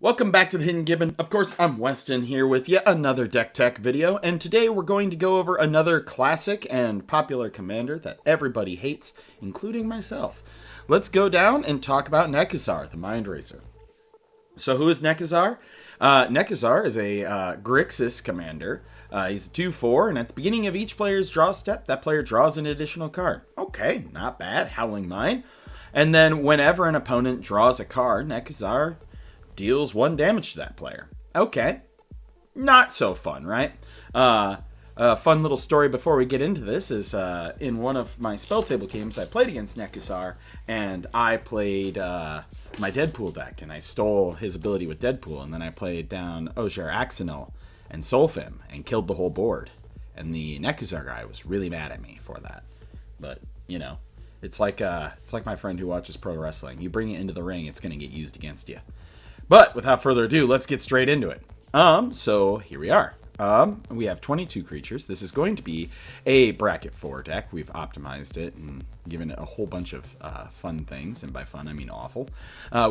Welcome back to the Hidden Gibbon. Of course, I'm Weston here with yet another Deck Tech video, and today we're going to go over another classic and popular commander that everybody hates, including myself. Let's go down and talk about Nekusar, the Mindrazer. So who is Nekusar? Nekusar is a Grixis commander. He's a 2/4, and at the beginning of each player's draw step, that player draws an additional card. Okay, not bad, Howling Mine. And then whenever an opponent draws a card, Nekusar deals 1 damage to that player. Okay, not so fun, right? A fun little story before we get into this is in one of my spell table games, I played against Nekusar, and I played my Deadpool deck, and I stole his ability with Deadpool, and then I played down Ojer Axonal and Solfim and killed the whole board. And the Nekusar guy was really mad at me for that. But, you know, it's like my friend who watches pro wrestling. You bring it into the ring, it's going to get used against you. But without further ado, let's get straight into it. So here we are. We have 22 creatures. This is going to be a bracket 4 deck. We've optimized it and given it a whole bunch of fun things, and by fun I mean awful.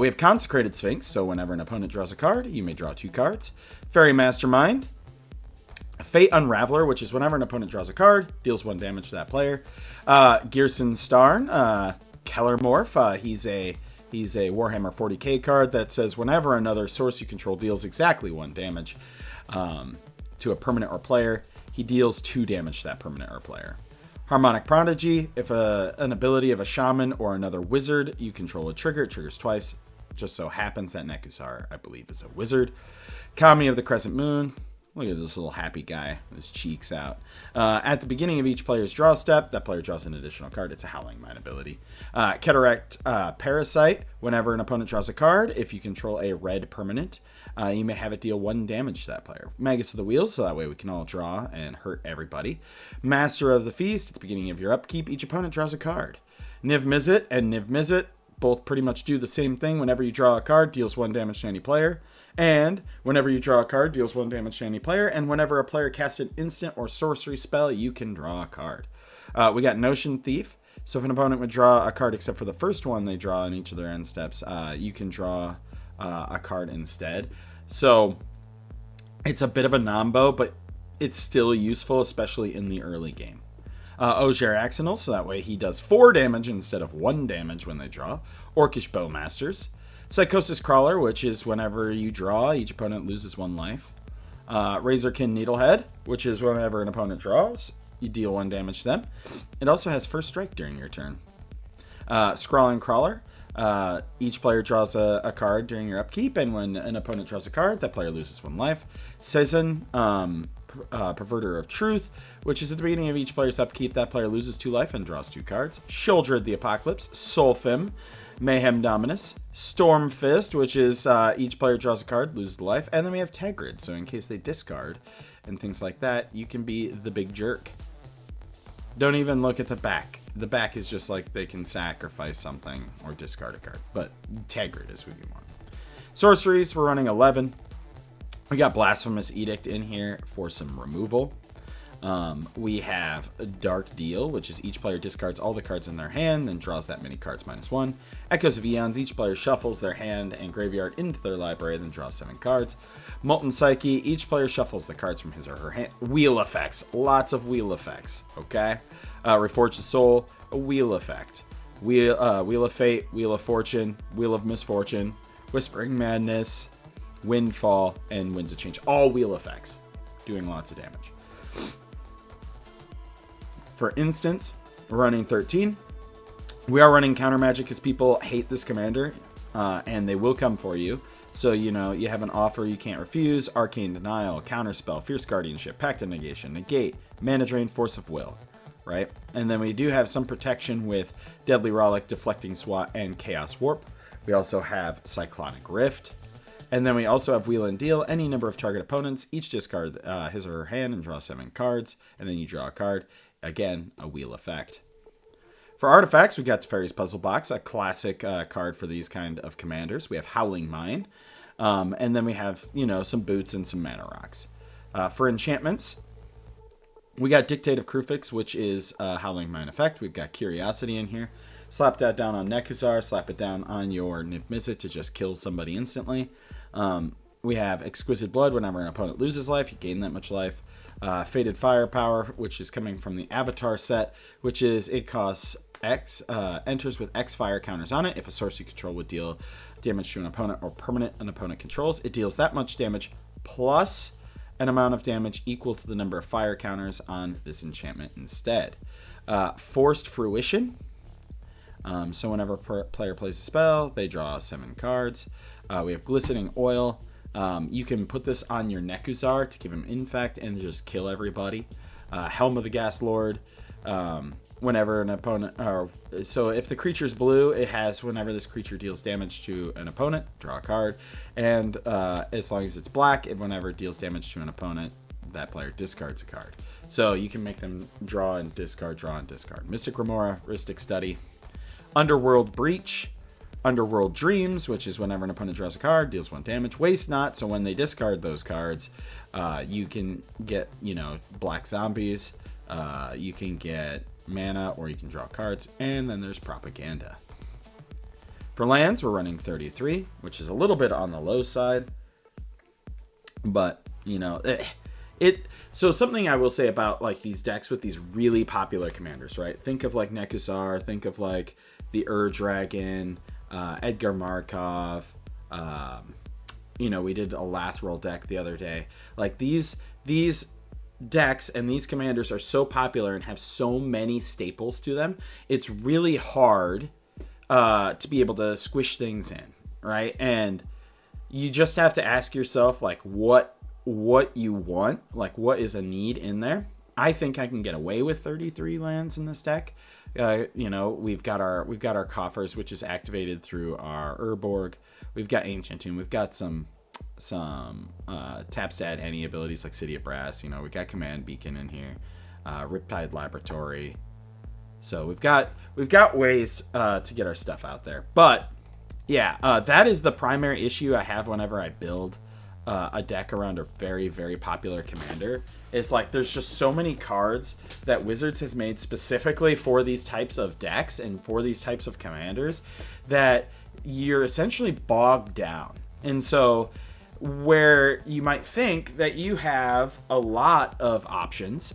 We have Consecrated Sphinx, so whenever an opponent draws a card, you may draw 2 cards. Fairy Mastermind. Fate Unraveler, which is whenever an opponent draws a card, deals 1 damage to that player. Gearson Starn. Kellermorph. He's a Warhammer 40k card that says whenever another source you control deals exactly 1 damage to a permanent or player, he deals 2 damage to that permanent or player. Harmonic Prodigy, if an ability of a shaman or another wizard you control a trigger, it triggers twice. Just so happens that Nekusar, I believe, is a wizard. Kami of the Crescent Moon. Look at this little happy guy, his cheeks out. At the beginning of each player's draw step, that player draws an additional card. It's a Howling Mine ability. Cataract Parasite, whenever an opponent draws a card, if you control a red permanent, you may have it deal 1 damage to that player. Magus of the Wheels, so that way we can all draw and hurt everybody. Master of the Feast, at the beginning of your upkeep, each opponent draws a card. Niv Mizzet and Niv Mizzet both pretty much do the same thing. Whenever you draw a card, deals 1 damage to any player. And whenever you draw a card, deals 1 damage to any player. And whenever a player casts an instant or sorcery spell, you can draw a card. We got Notion Thief. So if an opponent would draw a card except for the first one they draw in each of their end steps, you can draw a card instead. So it's a bit of a nombo, but it's still useful, especially in the early game. Ojer Axonal, so that way he does 4 damage instead of 1 damage when they draw. Orcish Bowmasters. Psychosis Crawler, which is whenever you draw, each opponent loses 1 life. Razorkin Needlehead, which is whenever an opponent draws, you deal 1 damage to them. It also has First Strike during your turn. Scrawling Crawler, each player draws a card during your upkeep, and when an opponent draws a card, that player loses 1 life. Sezin, Perverter of Truth, which is at the beginning of each player's upkeep, that player loses 2 life and draws 2 cards. Shouldred the Apocalypse, Solfim, Mayhem Dominus, Stormfist, which is each player draws a card, loses a life, and then we have Tegrid, so in case they discard and things like that, you can be the big jerk. Don't even look at the back. The back is just like they can sacrifice something or discard a card, but Tegrid is what you want. Sorceries, we're running 11. We got Blasphemous Edict in here for some removal. We have a Dark Deal, which is each player discards all the cards in their hand, then draws that many cards -1. Echoes of Eons, each player shuffles their hand and graveyard into their library, then draws 7 cards. Molten Psyche, each player shuffles the cards from his or her hand. Wheel effects, lots of wheel effects, okay? Reforge the Soul, a wheel effect. Wheel of Fate, Wheel of Fortune, Wheel of Misfortune, Whispering Madness, Windfall, and Winds of Change. All wheel effects, doing lots of damage. For instance, we're running 13. We are running Counter Magic because people hate this commander, and they will come for you. So, you know, you have an offer you can't refuse, Arcane Denial, Counterspell, Fierce Guardianship, Pact of Negation, Negate, Mana Drain, Force of Will, right? And then we do have some protection with Deadly Rollick, Deflecting Swat, and Chaos Warp. We also have Cyclonic Rift. And then we also have Wheel and Deal. Any number of target opponents, each discard his or her hand and draw 7 cards, and then you draw a card. Again, a wheel effect. For artifacts, we got Teferi's Puzzle Box, a classic card for these kind of commanders. We have Howling Mine, and then we have, you know, some boots and some mana rocks. For enchantments, we got Dictate of Krufix, which is a Howling Mine effect. We've got Curiosity in here. Slap that down on Nekusar, slap it down on your Niv Mizzet to just kill somebody instantly. We have Exquisite Blood. Whenever an opponent loses life, you gain that much life. Fated Firepower, which is coming from the Avatar set, which is it costs X, enters with X fire counters on it. If a source you control would deal damage to an opponent or permanent an opponent controls, it deals that much damage plus an amount of damage equal to the number of fire counters on this enchantment instead. Forced Fruition. So whenever a player plays a spell, they draw 7 cards. We have Glistening Oil. You can put this on your Nekusar to give him infect and just kill everybody. Helm of the Gas Lord. Whenever an opponent, so if the creature's blue, it has whenever this creature deals damage to an opponent, draw a card, and as long as it's black, whenever it deals damage to an opponent, that player discards a card. So you can make them draw and discard. Mystic Remora, Rhystic Study, Underworld Breach, Underworld Dreams, which is whenever an opponent draws a card, deals 1 damage. Waste Not, so when they discard those cards, you can get, black zombies, you can get mana, or you can draw cards, and then there's Propaganda. For lands, we're running 33, which is a little bit on the low side, but, so something I will say about, like, these decks with these really popular commanders, right? Think of, like, Nekusar, think of, like, the Dragon, Edgar Markov, we did a Lathril deck the other day. Like, these decks and these commanders are so popular and have so many staples to them, it's really hard to be able to squish things in, right? And you just have to ask yourself, like, what you want, like, what is a need in there. I think I can get away with 33 lands in this deck. We've got our coffers, which is activated through our Urborg. We've got Ancient Tomb. We've got some taps to add any abilities like City of Brass. We've got Command Beacon in here, Riptide Laboratory. So we've got ways to get our stuff out there. But yeah, that is the primary issue I have whenever I build a deck around a very, very popular commander. It's like there's just so many cards that Wizards has made specifically for these types of decks and for these types of commanders that you're essentially bogged down. And so where you might think that you have a lot of options,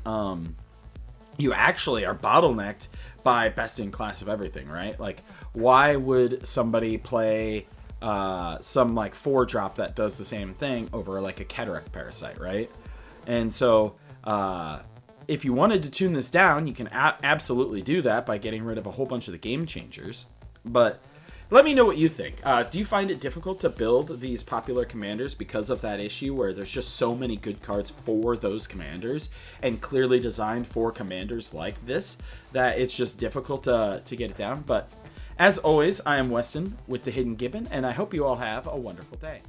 you actually are bottlenecked by best in class of everything, right? Like, why would somebody play some like 4-drop that does the same thing over like a Cataract Parasite, right? And so if you wanted to tune this down, you can absolutely do that by getting rid of a whole bunch of the game changers. But let me know what you think. Do you find it difficult to build these popular commanders because of that issue where there's just so many good cards for those commanders and clearly designed for commanders like this that it's just difficult to get it down? But as always, I am Weston with the Hidden Gibbon, and I hope you all have a wonderful day.